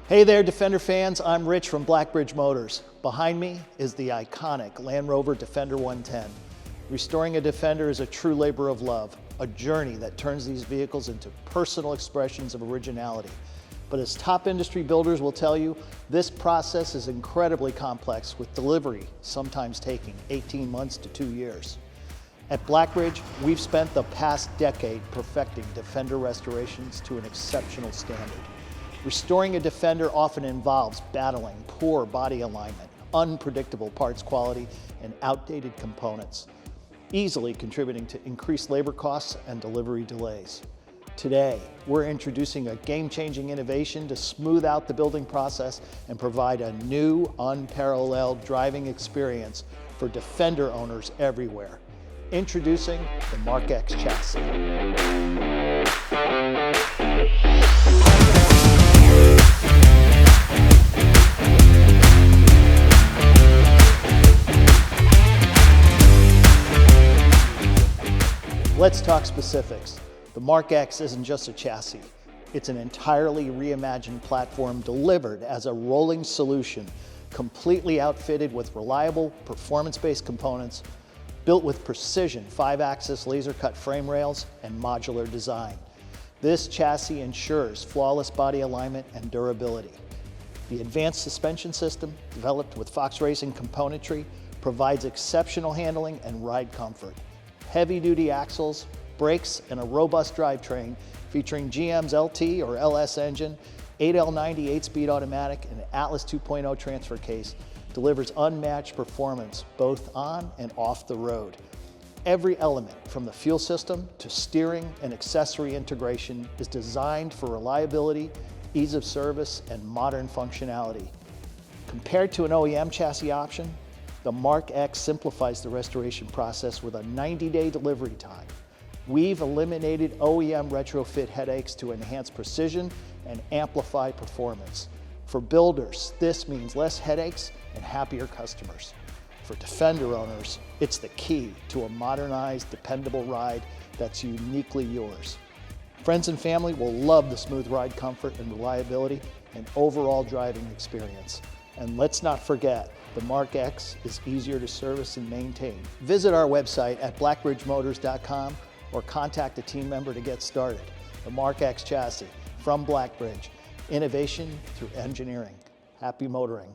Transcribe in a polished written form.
Hey there, Defender fans. I'm Rich from Blackbridge Motors. Behind me is the iconic Land Rover Defender 110. Restoring a Defender is a true labor of love, a journey that turns these vehicles into personal expressions of originality. But as top industry builders will tell you, this process is incredibly complex, with delivery sometimes taking 18 months to 2 years. At Blackbridge, we've spent the past decade perfecting Defender restorations to an exceptional standard. Restoring a Defender often involves battling poor body alignment, unpredictable parts quality, and outdated components, easily contributing to increased labor costs and delivery delays. Today, we're introducing a game-changing innovation to smooth out the building process and provide a new, unparalleled driving experience for Defender owners everywhere. Introducing the Mark X chassis. Let's talk specifics. The Mark X isn't just a chassis. It's an entirely reimagined platform delivered as a rolling solution, completely outfitted with reliable, performance-based components, built with precision 5-axis laser-cut frame rails and modular design. This chassis ensures flawless body alignment and durability. The advanced suspension system, developed with Fox Racing componentry, provides exceptional handling and ride comfort. Heavy-duty axles, brakes, and a robust drivetrain featuring GM's LT or LS engine, 8L90 8-speed automatic, and Atlas 2.0 transfer case delivers unmatched performance both on and off the road. Every element, from the fuel system to steering and accessory integration, is designed for reliability, ease of service, and modern functionality. Compared to an OEM chassis option, the Mark X simplifies the restoration process with a 90-day delivery time. We've eliminated OEM retrofit headaches to enhance precision and amplify performance. For builders, this means less headaches and happier customers. For Defender owners, it's the key to a modernized, dependable ride that's uniquely yours. Friends and family will love the smooth ride comfort and reliability and overall driving experience. And let's not forget, the Mark X is easier to service and maintain. Visit our website at blackbridgemotors.com or contact a team member to get started. The Mark X chassis from Blackbridge. Innovation through engineering. Happy motoring.